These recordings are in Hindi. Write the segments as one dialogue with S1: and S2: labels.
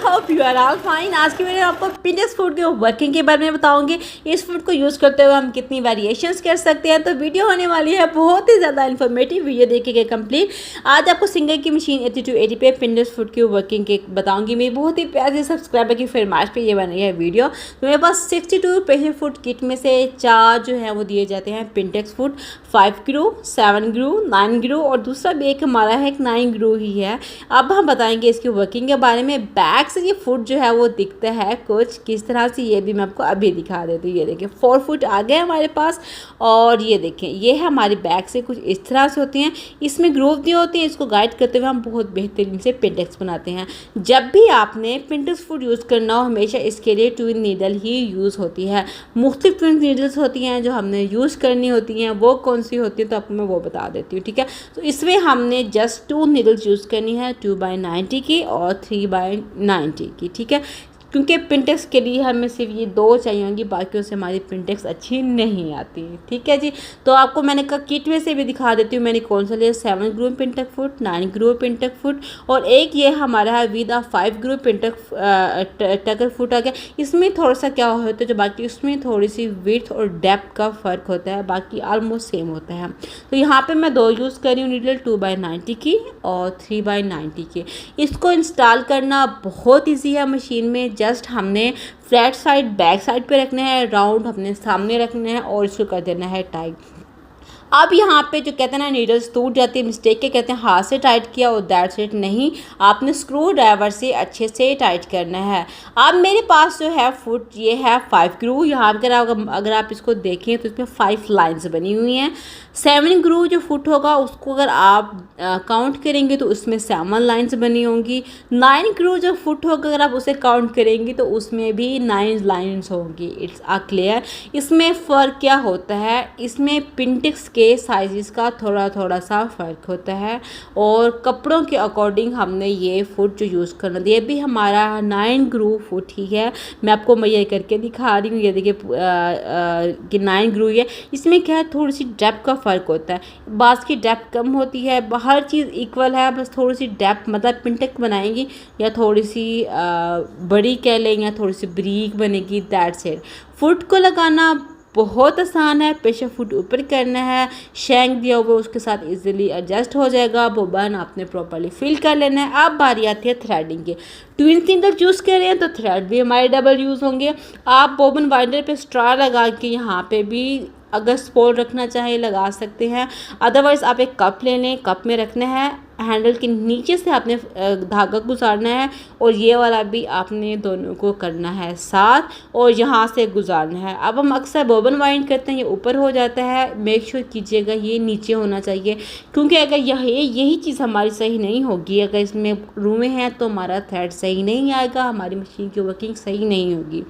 S1: Hope you are all fine. आज की वीडियो आपको पिंटेक्स फूड के वर्किंग के बारे में बताऊंगी। इस फूड को यूज़ करते हुए हम कितनी वेरिएशंस कर सकते हैं। तो वीडियो होने वाली है बहुत ही ज़्यादा इन्फॉर्मेटिव, वीडियो देखिएगा कंप्लीट। आज आपको सिंगर की मशीन 8280 पे पिंटेक्स फूड की वर्किंग के बताऊंगी। मेरी बहुत ही प्यारे सब्सक्राइबर की फरमाइश पे ये बन रही है वीडियो। तो मेरे पास 62 प्रेशर फूड किट में से 4 जो है वो दिए जाते हैं पिंटेक्स फूड, 5 ग्रू, 7 ग्रू, 9 ग्रू और दूसरा भी एक हमारा है, एक 9 ग्रू ही है। अब हम बताएंगे इसकी वर्किंग के बारे में। बैक से ये फुट जो है वो दिखता है कुछ किस तरह से, ये भी मैं आपको अभी दिखा देती हूँ। ये देखिए 4 फुट आ गए हमारे पास और ये देखें ये है हमारी बैक से कुछ इस तरह से होती हैं। इसमें ग्रूव दिए होते हैं, इसको गाइड करते हुए हम बहुत बेहतरीन से पिंटेक्स बनाते हैं। जब भी आपने पिंटेक्स फूड यूज़ करना हो हमेशा इसके लिए ट्विन नीडल ही यूज़ होती है। मुख्तलिफ ट्विन नीडल्स होती हैं जो हमने यूज़ करनी होती हैं, वो कौन सी होती है तो आपको मैं वो बता देती हूँ, ठीक है। तो इसमें हमने जस्ट 2 नीडल्स यूज़ करनी है, 2/90 की और 3/90 की, ठीक है। क्योंकि पिंटेक्स के लिए हमें सिर्फ ये 2 चाहिए होंगी, बाकियों से हमारी पिंटेक्स अच्छी नहीं आती, ठीक है जी। तो आपको मैंने कहा किट में से भी दिखा देती हूँ मैंने कौन सा लिया। 7 ग्रू पिंटेक फुट, 9 ग्रू पिंटेक फुट और एक ये हमारा है विद 5 ग्रू पिंटेक टकर फुट आ गया। इसमें थोड़ा सा क्या होता है जो बाकी उसमें थोड़ी सी विड्थ और डेप्थ का फ़र्क होता है, बाकी ऑलमोस्ट सेम होता है। तो यहाँ पर मैं 2 यूज़ कर रही हूँ नीडल, 2/90 की और 3/90 की। इसको इंस्टॉल करना बहुत ईजी है मशीन में। जस्ट हमने फ्लैट साइड बैक साइड पे रखना है, राउंड अपने सामने रखना है और इसको कर देना है टाइट। अब यहाँ पे जो कहते हैं ना नीडल्स टूट जाती है मिस्टेक के, कहते हैं हाथ से टाइट किया और दैट्स इट, नहीं, आपने स्क्रू ड्राइवर से अच्छे से टाइट करना है। अब मेरे पास जो है फुट ये है 5 ग्रू। यहाँ पर अगर आप इसको देखें तो इसमें 5 लाइंस बनी हुई हैं। 7 ग्रू जो फुट होगा उसको अगर आप काउंट करेंगे तो उसमें 7 लाइंस बनी होंगी। 9 ग्रू जो फुट होगा अगर आप उसे काउंट करेंगे तो उसमें भी 9 लाइंस होंगी। It's clear. इसमें फ़र्क क्या होता है, इसमें पिंटेक्स के साइज़ का थोड़ा सा फ़र्क होता है और कपड़ों के अकॉर्डिंग हमने ये फुट जो यूज़ करना है। ये भी हमारा 9 ग्रू फुट ही है, मैं आपको मेजर करके दिखा रही हूँ। ये देखिए कि 9 ग्रू है। इसमें क्या है थोड़ी सी डेप्थ का फ़र्क होता है, बाज़ की डेप्थ कम होती है, हर चीज़ इक्वल है, बस थोड़ी सी डेप्थ मतलब पिंटेक बनाएंगी या थोड़ी सी बड़ी कह लें या थोड़ी सी ब्रीक बनेगी, दैट्स इट। फुट को लगाना बहुत आसान है, प्रेशर फुट ऊपर करना है, शैंक दिया हुआ उसके साथ इजीली एडजस्ट हो जाएगा। बोबन आपने प्रॉपर्ली फिल कर लेना है। अब बारी आती है थ्रेडिंग की। ट्विन नीडल यूज़ कर रहे हैं तो थ्रेड भी हमारे डबल यूज़ होंगे। आप बोबन वाइंडर पे स्ट्रा लगा के यहाँ पे भी अगर स्पोल रखना चाहें लगा सकते हैं, अदरवाइज़ आप एक कप ले लें, कप में रखना है, हैंडल के नीचे से आपने धागा गुजारना है और ये वाला भी आपने दोनों को करना है साथ और यहाँ से गुजारना है। अब हम अक्सर बोबन वाइंड करते हैं, ये ऊपर हो जाता है, मेक श्योर कीजिएगा ये नीचे होना चाहिए, क्योंकि अगर यही चीज़ हमारी सही नहीं होगी, अगर इसमें रूमें हैं तो हमारा थ्रेड सही नहीं आएगा, हमारी मशीन की वर्किंग सही नहीं होगी।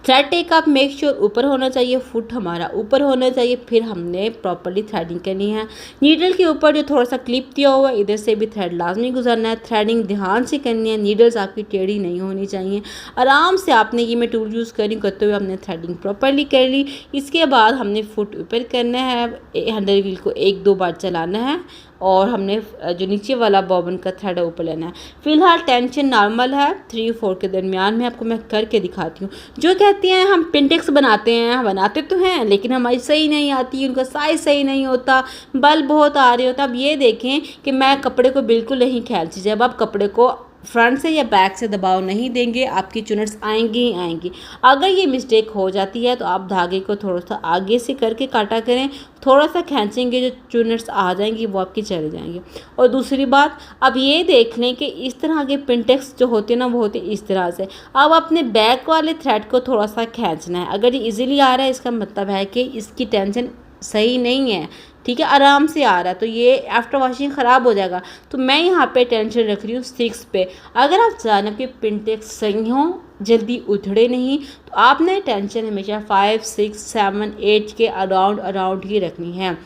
S1: थ्रेड टेक आप मेक श्योर ऊपर होना चाहिए, फुट हमारा ऊपर होना चाहिए, फिर हमने प्रॉपर्ली थ्रेडिंग करनी है। नीडल के ऊपर जो थोड़ा सा क्लिप दिया हुआ है इधर से भी थ्रेड लाजमी गुजरना है। थ्रेडिंग ध्यान से करनी है, नीडल्स आपकी टेढ़ी नहीं होनी चाहिए। आराम से आपने ये मैं टूल यूज़ करी करते हुए हमने थ्रेडिंग प्रॉपर्ली कर ली। इसके बाद हमने फुट ऊपर करना है, हैंडल व्हील को 1-2 बार चलाना है और हमने जो नीचे वाला बॉबन का थ्रेड है ऊपर लेना है। फिलहाल टेंशन नॉर्मल है, 3-4 के दरमियान में आपको मैं करके दिखाती हूँ। जो कहती हैं हम पिंटेक्स बनाते तो हैं लेकिन हमारी सही नहीं आती, उनका साइज़ सही नहीं होता, बल बहुत आ रहे होता। अब ये देखें कि मैं कपड़े को बिल्कुल नहीं खींचती, जब आप कपड़े को फ्रंट से या बैक से दबाव नहीं देंगे आपकी चुनट्स आएंगी ही आएंगी। अगर ये मिस्टेक हो जाती है तो आप धागे को थोड़ा सा आगे से करके काटा करें, थोड़ा सा खींचेंगे जो चुनट्स आ जाएंगी वो आपकी चले जाएंगे। और दूसरी बात, अब ये देख लें कि इस तरह के पिंटेक्स जो होते हैं ना वो होते इस तरह से। अब अपने बैक वाले थ्रेड को थोड़ा सा खींचना है। अगर ये इजीली आ रहा है इसका मतलब है कि इसकी टेंशन सही नहीं है, ठीक है, आराम से आ रहा है, तो ये आफ्टर वॉशिंग ख़राब हो जाएगा। तो मैं यहाँ पे टेंशन रख रही हूँ 6 पे। अगर आप जानब के पिंटेक्स सही हों, जल्दी उधड़े नहीं, तो आपने टेंशन हमेशा 5, 6, 7, 8 के अराउंड ही रखनी है।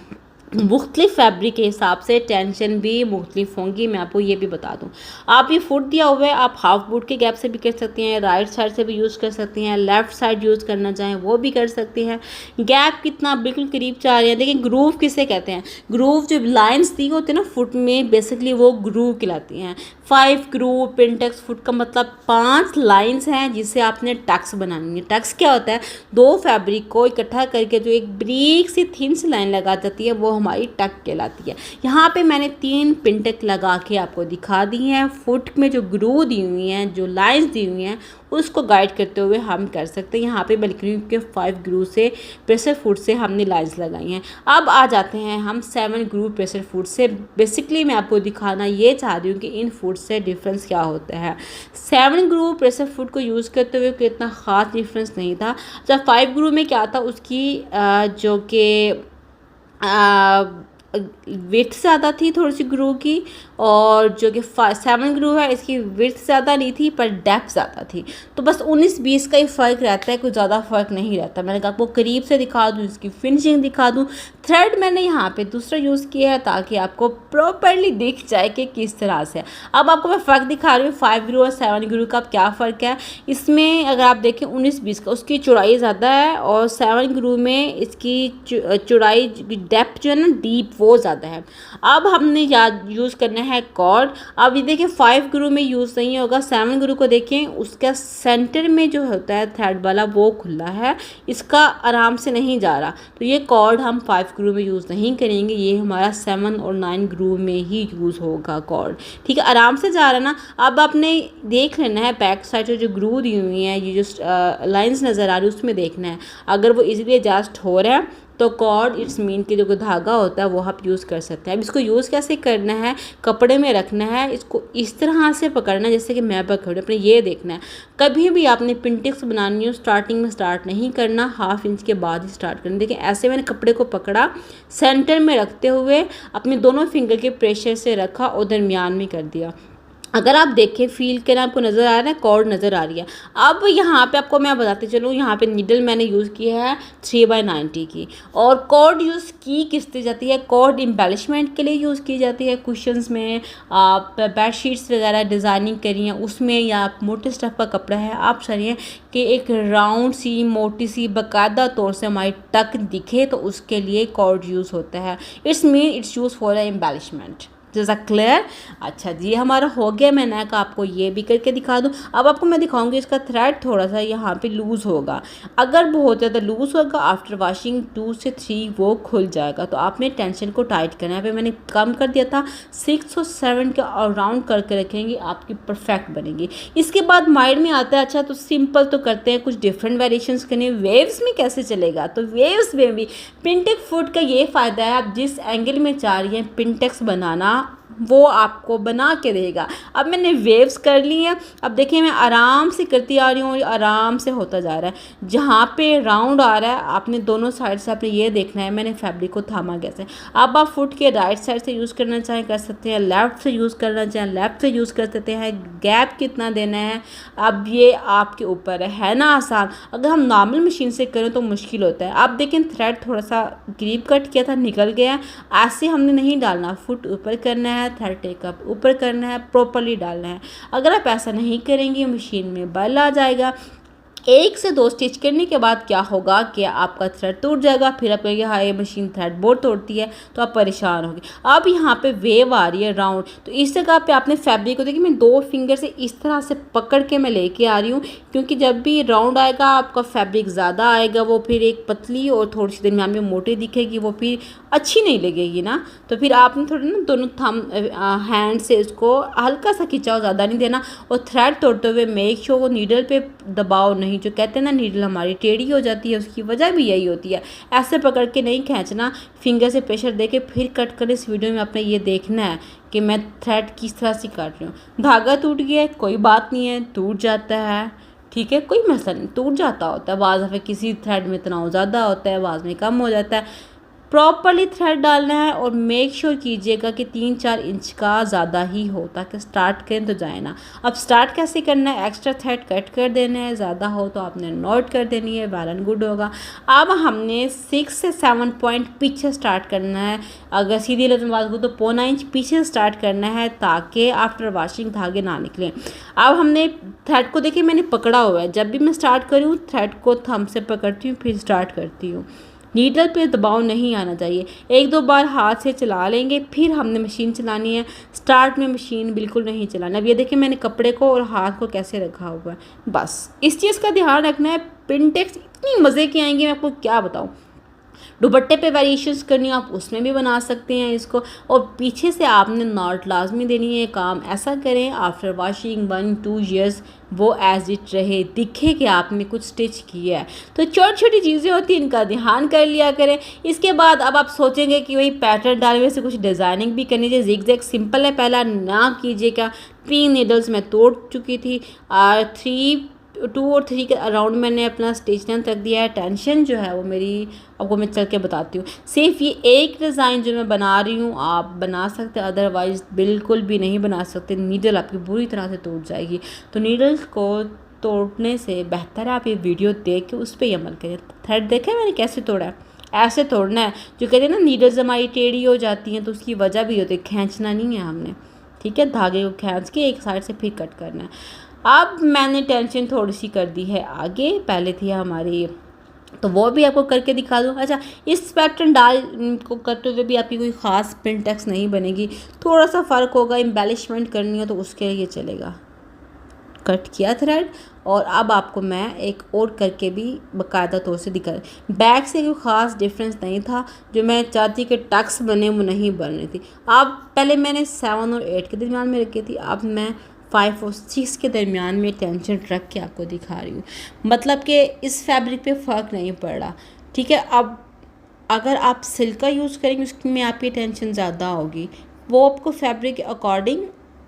S1: मुख्तलिफ फैब्रिक के हिसाब से टेंशन भी मुख्तलिफ होंगी, मैं आपको ये भी बता दूं। आप ये फुट दिया हुआ है, आप हाफ बुट के गैप से भी कर सकते हैं, राइट साइड से भी यूज़ कर सकते हैं, लेफ़्ट साइड यूज़ करना चाहें वो भी कर सकते हैं। गैप कितना बिल्कुल करीब चाह रहे हैं। देखिए ग्रूव किसे कहते हैं, ग्रूव जो लाइन्स दी होती है ना फुट में, बेसिकली वो ग्रूव कहलाती हैं। 5 ग्रूव पिनटेक्स फुट का मतलब 5 लाइन्स हैं जिससे आपने टक्स बनानी है। टक्स क्या होता है, 2 फैब्रिक को इकट्ठा करके जो एक ब्रीक सी थिन सी लाइन लगा जाती है वो हमारी टक कहलाती है। यहाँ पे मैंने 3 पिनटेक लगा के आपको दिखा दी हैं। फुट में जो ग्रू दी हुई हैं, जो लाइंस दी हुई हैं, उसको गाइड करते हुए हम कर सकते हैं। यहाँ पे मैं लिख रही हूँ कि 5 ग्रू से प्रेशर फुट से हमने लाइंस लगाई हैं। अब आ जाते हैं हम 7 ग्रू प्रेशर फुट से। बेसिकली मैं आपको दिखाना ये चाह रही हूँ कि इन फुट से डिफरेंस क्या होता है। 7 ग्रू प्रेशर फुट को यूज़ करते हुए कोई इतना ख़ास डिफरेंस नहीं था। जब 5 ग्रू में क्या था, उसकी जो कि विड्थ ज़्यादा थी थोड़ी सी ग्रू की, और जो कि 7 ग्रू है इसकी विड्थ ज़्यादा नहीं थी पर डेप्थ ज़्यादा थी। तो बस 19-20 का ही फ़र्क रहता है, कुछ ज़्यादा फ़र्क नहीं रहता। मैंने कहा आपको करीब से दिखा दूँ, इसकी फिनिशिंग दिखा दूँ। थ्रेड मैंने यहाँ पे दूसरा यूज़ किया है ताकि आपको प्रॉपरली दिख जाए कि किस तरह से। अब आपको मैं फ़र्क दिखा रही हूँ 5 ग्रू और 7 ग्रू का क्या फ़र्क है। इसमें अगर आप देखें 19-20 का, उसकी चौड़ाई ज़्यादा है, और 7 ग्रू में इसकी चौड़ाई डेप्थ जो है ना डीप, वो ज़्यादा है। अब हमने याद यूज़ करना है कॉर्ड। अब ये देखिए 5 ग्रू में यूज़ नहीं होगा। 7 ग्रू को देखें, उसका सेंटर में जो होता है थ्रेड वाला वो खुला है, इसका आराम से नहीं जा रहा। तो ये कॉर्ड हम 5 ग्रू में यूज़ नहीं करेंगे, ये हमारा 7 और 9 ग्रू में ही यूज़ होगा कॉर्ड। ठीक है, आराम से जा रहा है ना। अब आपने देख लेना है बैक साइड जो ग्रू दी हुई है, ये जो लाइंस नज़र आ रही है उसमें देखना है। अगर वो इजीली एडजस्ट हो रहा है तो कॉर्ड इट्स मीन कि जो धागा होता है वो आप यूज़ कर सकते हैं। अब इसको यूज़ कैसे करना है, कपड़े में रखना है, इसको इस तरह से पकड़ना है जैसे कि मैं पकड़ रही हूँ। अपने ये देखना है, कभी भी आपने पिनटेक्स बनानी हो स्टार्टिंग में स्टार्ट नहीं करना, 1/2 इंच के बाद ही स्टार्ट करना। देखिए ऐसे मैंने कपड़े को पकड़ा, सेंटर में रखते हुए अपने दोनों फिंगर के प्रेशर से रखा और दरमियान में कर दिया। अगर आप देखें फील करें, आपको नज़र आ रहा है, कॉर्ड नज़र आ रही है। अब यहाँ पे आपको मैं बताते चलूँ, यहाँ पे नीडल मैंने यूज़ किया है 3/90 की, और कॉर्ड यूज़ की किस तरह जाती है, कॉर्ड एम्बेलिशमेंट के लिए यूज़ की जाती है। कुशन्स में आप बेडशीट्स वगैरह डिज़ाइनिंग करी हैं उसमें, या आप मोटे स्टफ़ का कपड़ा है आप चाहिए कि एक राउंड सी मोटी सी बाकायदा तौर से हमारी टक दिखे, तो उसके लिए कॉर्ड यूज़ होता है। It's mean it's use for embellishment. जैसा क्लियर। अच्छा जी, हमारा हो गया। मैंने कहा आपको ये भी करके दिखा दूँ। अब आपको मैं दिखाऊंगी इसका थ्रेड थोड़ा सा यहाँ पे लूज़ होगा। अगर बहुत ज़्यादा लूज़ होगा आफ्टर वॉशिंग 2 से 3 वो खुल जाएगा, तो आपने टेंशन को टाइट करना है। पे मैंने कम कर दिया था, 6 और 7 के राउंड करके रखेंगे, आपकी परफेक्ट बनेगी। इसके बाद माइंड में आता है अच्छा तो सिंपल तो करते हैं, कुछ डिफरेंट वेरिएशंस करने, वेव्स में कैसे चलेगा। तो वेव्स में भी पिनटेक फुट का ये फ़ायदा है, आप जिस एंगल में चाह रही हैं पिनटेक्स बनाना वो आपको बना के देगा। अब मैंने वेव्स कर ली हैं। अब देखिए मैं आराम से करती आ रही हूँ, आराम से होता जा रहा है। जहाँ पे राउंड आ रहा है आपने दोनों साइड से आपने ये देखना है मैंने फैब्रिक को थामा कैसे। अब आप फुट के राइट साइड से यूज़ करना चाहें कर सकते हैं, लेफ़्ट से यूज़ करना चाहें लेफ़्ट से यूज़ कर सकते हैं। गैप कितना देना है अब ये आपके ऊपर है ना आसान। अगर हम नॉर्मल मशीन से करें तो मुश्किल होता है। आप देखें थ्रेड थोड़ा सा करीब कट किया था, निकल गया। ऐसे हमने नहीं डालना, फुट ऊपर करना है, थ्रेड टेकअप ऊपर करना है, प्रॉपरली डालना है। अगर आप ऐसा नहीं करेंगे मशीन में बल आ जाएगा। 1 से 2 स्टिच करने के बाद क्या होगा कि आपका थ्रेड टूट जाएगा, फिर आप कहेंगे हाँ ये मशीन थ्रेड बहुत तोड़ती है, तो आप परेशान होंगे। अब यहाँ पे वेव आ रही है राउंड, तो इस जगह पे आपने फैब्रिक को देखिए मैं 2 फिंगर से इस तरह से पकड़ के मैं लेके आ रही हूँ, क्योंकि जब भी राउंड आएगा आपका फैब्रिक ज़्यादा आएगा, वो फिर एक पतली और थोड़ी सी दरमियान में मोटी दिखेगी, वो फिर अच्छी नहीं लगेगी ना। तो फिर आपने थोड़ा ना दोनों थंब हैंड से इसको हल्का सा खिंचाव, ज़्यादा नहीं देना। और थ्रेड तोड़ते हुए मेक श्योर वो नीडल पे दबाव नहीं, जो कहते हैं ना नीडल हमारी टेढ़ी हो जाती है, उसकी वजह भी यही होती है। ऐसे पकड़ के नहीं खींचना, फिंगर से प्रेशर देके फिर कट करें। इस वीडियो में आपने ये देखना है कि मैं थ्रेड किस तरह से काट रही हूँ। धागा टूट गया है, कोई बात नहीं है, टूट जाता है, ठीक है, कोई मसला नहीं, टूट जाता होता है। बाज़ दफ़े किसी थ्रेड में तनाव ज़्यादा होता है, बाज़ में कम हो जाता है। प्रॉपरली थ्रेड डालना है और मेक श्योर कीजिएगा कि 3-4 इंच का ज़्यादा ही हो, ताकि स्टार्ट करें तो जाए ना। अब स्टार्ट कैसे करना है, एक्स्ट्रा थ्रेड कट कर देना है, ज़्यादा हो तो आपने नोट कर देनी है, वेल एंड गुड होगा। अब हमने 6 से 7 पॉइंट पीछे स्टार्ट करना है, अगर सीधी लटन बात करूँ तो 0.25 इंच पीछे स्टार्ट करना है, ताकि आफ्टर वॉशिंग धागे ना निकलें। अब हमने थ्रेड को देखिए मैंने पकड़ा हुआ है, जब भी मैं स्टार्ट करूँ थ्रेड को थंब से पकड़ती हूँ फिर स्टार्ट करती हूँ। नीडल पे दबाव नहीं आना चाहिए, 1-2 बार हाथ से चला लेंगे, फिर हमने मशीन चलानी है। स्टार्ट में मशीन बिल्कुल नहीं चलाना। अब ये देखिए मैंने कपड़े को और हाथ को कैसे रखा हुआ है, बस इस चीज़ का ध्यान रखना है। पिनटेक्स इतनी मज़े की आएंगी, मैं आपको क्या बताऊँ। दुपट्टे पे वेरिएशंस करनी हो आप उसमें भी बना सकते हैं इसको, और पीछे से आपने नॉट लाजमी देनी है। काम ऐसा करें आफ्टर वॉशिंग 1-2 ईयर्स वो एज इट रहे, दिखे कि आपने कुछ स्टिच किया है। तो छोटी छोटी चीज़ें होती हैं, इनका ध्यान कर लिया करें। इसके बाद अब आप सोचेंगे कि वही पैटर्न डालने से कुछ डिज़ाइनिंग भी करनी चाहिए। जिग-जैग सिंपल है, पहला ना कीजिएगा। 3 नीडल्स मैं तोड़ चुकी थी, 2 और 3 के अराउंड मैंने अपना स्टिच लेंथ रख दिया है। टेंशन जो है वो मेरी आपको मैं चल के बताती हूँ। सिर्फ ये एक डिज़ाइन जो मैं बना रही हूँ आप बना सकते, अदरवाइज़ बिल्कुल भी नहीं बना सकते, नीडल आपकी बुरी तरह से टूट जाएगी। तो नीडल्स को तोड़ने से बेहतर है आप ये वीडियो देख के उस पर ही अमल करें। थ्रेड देखें मैंने कैसे तोड़ा है, ऐसे तोड़ना है। जो कहते हैं ना नीडल्स हमारी टेढ़ी हो जाती हैं तो उसकी वजह भी होती है, खींचना नहीं है हमने, ठीक है। धागे को खींच के एक साइड से फिर कट करना है। अब मैंने टेंशन थोड़ी सी कर दी है आगे, पहले थी हमारी, तो वो भी आपको करके दिखा दूँ। अच्छा, इस पैटर्न डाल को करते हुए भी आपकी कोई ख़ास पिनटेक्स नहीं बनेगी, थोड़ा सा फ़र्क होगा। एम्बेलिशमेंट करनी हो तो उसके लिए चलेगा। कट किया थ्रेड, और अब आपको मैं एक और करके भी बाकायदा तौर से दिखा। बैक से कोई ख़ास डिफरेंस नहीं था, जो मैं चाहती कि टक्स बने वो नहीं बन रही थी। अब पहले मैंने 7 और 8 के दरमियान में रखी थी, अब मैं 5 और 6 के दरमियान में टेंशन रख के आपको दिखा रही हूँ। मतलब कि इस फैब्रिक पे फ़र्क नहीं पड़ रहा, ठीक है। अब अगर आप सिल्क का यूज़ करेंगे उसमें आपकी टेंशन ज़्यादा होगी, वो आपको फैब्रिक के अकॉर्डिंग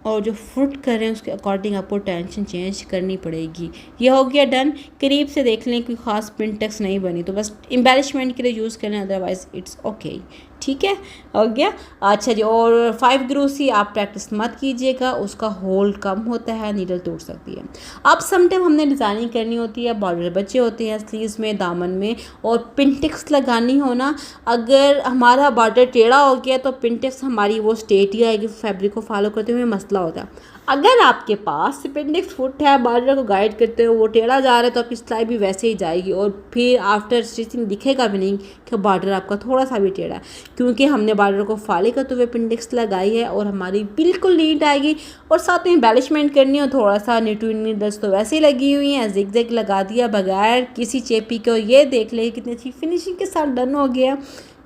S1: और जो फुट कर रहे हैं उसके अकॉर्डिंग आपको टेंशन चेंज करनी पड़ेगी। ये हो गया डन। करीब से देख लें, कोई ख़ास पिनटेक्स नहीं बनी तो बस एम्बेलिशमेंट के लिए यूज़ करें, अदरवाइज़ इट्स ओके, ठीक है, हो गया। अच्छा जी, और 5 ग्रू सी आप प्रैक्टिस मत कीजिएगा, उसका होल्ड कम होता है, नीडल टूट सकती है। अब समटाइम हमने डिज़ाइनिंग करनी होती है, बॉर्डर बचे होते हैं स्लीव्स में, दामन में, और पिनटेक्स लगानी हो ना, अगर हमारा बॉर्डर टेढ़ा हो गया तो पिनटेक्स हमारी वो स्टेट ही आएगी, फैब्रिक को फॉलो करते हुए मसला होता है। अगर आपके पास पिनटेक्स फुट है, बॉर्डर को गाइड करते हो वो टेढ़ा जा रहा है, तो आपकी सिलाई भी वैसे ही जाएगी, और फिर आफ्टर स्टिचिंग दिखेगा भी नहीं कि बॉर्डर आपका थोड़ा सा भी टेढ़ा है, क्योंकि हमने बॉर्डर को फॉलो करते हुए पिनटेक्स लगाई है, और हमारी बिल्कुल नीट आएगी। और साथ में एम्बेलिशमेंट करनी हो, थोड़ा सा नीडल्स तो वैसे ही लगी हुई हैं, जिग-जैग लगा दिया बगैर किसी चेपी के, और ये देख ले कितनी अच्छी फिनिशिंग के साथ डन हो गया।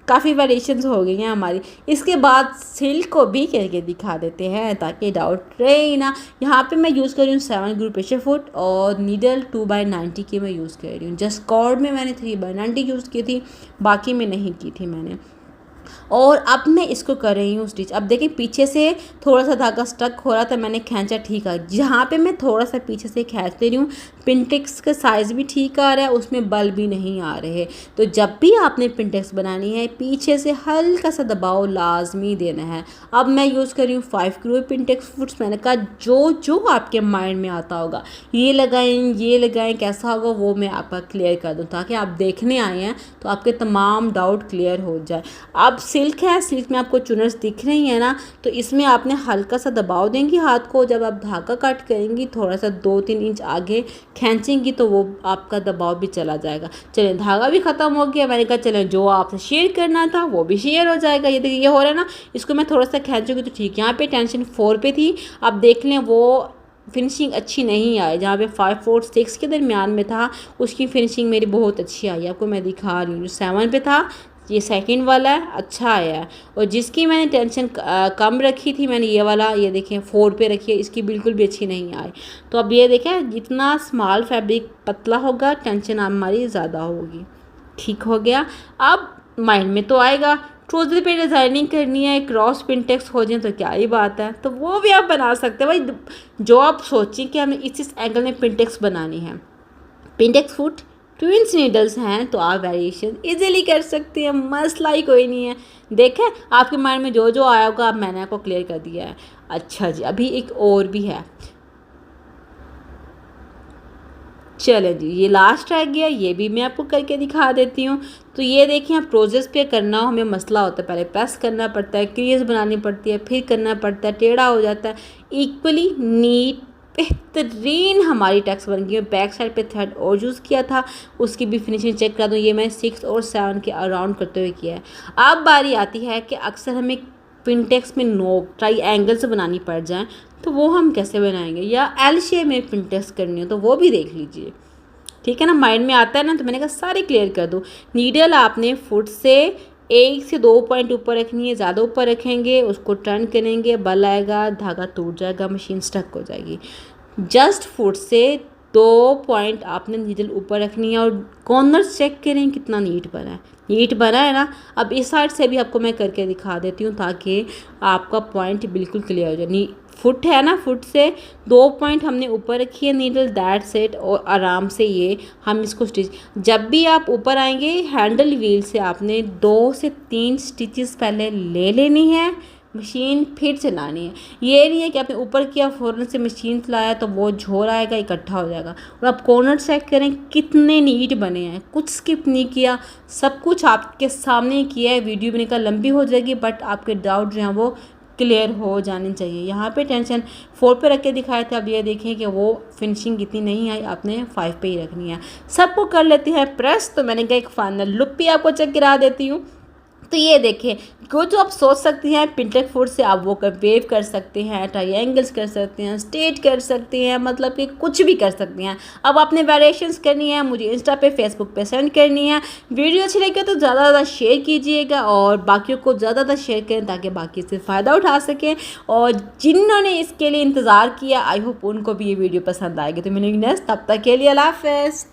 S1: काफ़ी वेरिएशंस हो गई हैं हमारी। इसके बाद सिल्क को भी करके दिखा देते हैं ताकि डाउट रहे ही ना। यहाँ पे मैं यूज़ कर रही हूँ 7 ग्रू प्रेशर फुट, और नीडल 2/90 की मैं यूज़ कर रही हूँ। जस्ट कॉर्ड में मैंने 3/90 यूज़ की थी, बाकी में नहीं की थी मैंने। और अब मैं इसको कर रही हूँ स्टिच। अब देखिए पीछे से थोड़ा सा धागा स्टक हो रहा था, मैंने खींचा, ठीक है। जहाँ पे मैं थोड़ा सा पीछे से खींच दे रही हूँ, पिनटेक्स का साइज़ भी ठीक आ रहा है, उसमें बल भी नहीं आ रहे। तो जब भी आपने पिनटेक्स बनानी है पीछे से हल्का सा दबाव लाजमी देना है। अब मैं यूज़ कर रही हूँ 5 ग्रू पिनटेक्स फुट्स। मैंने कहा जो आपके माइंड में आता होगा, ये लगाएं कैसा होगा वो मैं आपका क्लियर कर दूँ, ताकि आप देखने आए हैं तो आपके तमाम डाउट क्लियर हो जाए। अब सिल्क है, सिल्क में आपको चुनर्स दिख रही है ना, तो इसमें आपने हल्का सा दबाव देंगी हाथ को। जब आप धागा कट करेंगी थोड़ा सा 2-3 इंच आगे खींचेंगी तो वो आपका दबाव भी चला जाएगा। चलें, धागा भी ख़त्म हो गया। मैंने कहा चलें जो आपसे शेयर करना था वो भी शेयर हो जाएगा। ये देखिए ये हो रहा है ना, इसको मैं थोड़ा सा खींचूंगी तो ठीक। यहाँ पे टेंशन 4 पे थी, आप देख लें वो फिनिशिंग अच्छी नहीं आई। जहाँ पे 5 और 6 के दरमियान में था उसकी फिनिशिंग मेरी बहुत अच्छी आई, आपको मैं दिखा रही हूँ। जो 7 पे था ये सेकंड वाला है, अच्छा आया है। और जिसकी मैंने टेंशन कम रखी थी, मैंने ये वाला, ये देखें 4 पे रखी है, इसकी बिल्कुल भी अच्छी नहीं आई। तो अब ये देखें, जितना स्मॉल फैब्रिक पतला होगा टेंशन हमारी ज़्यादा होगी। ठीक हो गया। अब माइंड में तो आएगा ट्राउज़र पे डिज़ाइनिंग करनी है, क्रॉस पिनटेक्स हो जाए तो क्या ही बात है, तो वो भी आप बना सकते हैं भाई। जो आप सोचें कि हमें इस एंगल में पिनटेक्स बनानी है, पिनटेक्स फुट ट्विंस नीडल्स हैं तो आप वेरिएशन इजीली कर सकते हैं, मसला ही कोई नहीं है। देखें आपके माइंड में जो जो आया होगा अब मैंने आपको क्लियर कर दिया है। अच्छा जी, अभी एक और भी है, चलें जी ये लास्ट रह गया, ये भी मैं आपको करके दिखा देती हूँ। तो ये देखिए आप प्रोसेस पे करना हो हमें मसला होता है, पहले प्रेस करना पड़ता है, क्रीज बनानी पड़ती है, फिर करना पड़ता है, टेढ़ा हो जाता है। इक्वली नीट बेहतरीन हमारी टक्स बन गई है। बैक साइड पे थ्रेड और यूज़ किया था, उसकी भी फिनिशिंग चेक करा दूँ। ये मैं 6 और 7 के अराउंड करते हुए किया है। अब बारी आती है कि अक्सर हमें पिनटेक्स में नोक ट्राईएंगल्स बनानी पड़ जाए तो वो हम कैसे बनाएंगे, या एल शेप में पिनटेक्स करनी हो तो वो भी देख लीजिए। ठीक है ना, माइंड में आता है ना, तो मैंने कहा सारे क्लियर कर दूँ। नीडल आपने फुट से 1 से 2 पॉइंट ऊपर रखनी है, ज़्यादा ऊपर रखेंगे उसको टर्न करेंगे, बल आएगा, धागा टूट जाएगा, मशीन स्टक हो जाएगी। जस्ट फुट से 2 पॉइंट आपने नीडल ऊपर रखनी है और कॉर्नर चेक करें कितना नीट बना है, नीट बना है ना। अब इस साइड से भी आपको मैं करके दिखा देती हूँ ताकि आपका पॉइंट बिल्कुल क्लियर हो जाए। फुट है ना, फुट से 2 पॉइंट हमने ऊपर रखी है नीडल, दैट सेट, और आराम से ये हम इसको स्टिच, जब भी आप ऊपर आएंगे हैंडल व्हील से आपने 2 से 3 स्टिचेस पहले ले लेनी है, मशीन फिर चलानी है। ये नहीं है कि आपने ऊपर किया फ़ौरन से मशीन चलाया तो वो झोर आएगा, इकट्ठा हो जाएगा। और आप कॉर्नर चेक करें कितने नीट बने हैं, कुछ स्किप नहीं किया, सब कुछ आपके सामने किया है। वीडियो बनाने का लंबी हो जाएगी बट आपके डाउट जो हैं वो क्लियर हो जाने चाहिए। यहाँ पे टेंशन 4 पे रख के दिखाए थे, अब ये देखें कि वो फिनिशिंग इतनी नहीं आई, आपने 5 पे ही रखनी है। सबको कर लेते हैं प्रेस, तो मैंने कहा एक फाइनल लुक भी आपको चेक करा देती हूँ। तो ये देखें कुछ आप सोच सकती हैं पिनटेक फुट से आप वो कर वेव कर सकते हैं, ट्रायंगल्स कर सकते हैं, स्ट्रेट कर सकते हैं, मतलब कि कुछ भी कर सकते हैं। अब आपने वेरिएशंस करनी है मुझे इंस्टा पे फेसबुक पे सेंड करनी है। वीडियो अच्छी लगी तो ज़्यादा ज़्यादा शेयर कीजिएगा और बाकियों को ज़्यादा ज़्यादा शेयर करें ताकि बाकी इससे फ़ायदा उठा सकें। और जिन्होंने इसके लिए इंतज़ार किया आई होप उनको भी ये वीडियो पसंद आएगी। तो मिलेंगे नेक्स्ट, तब तक के लिए अल्लाह हाफ़िज़।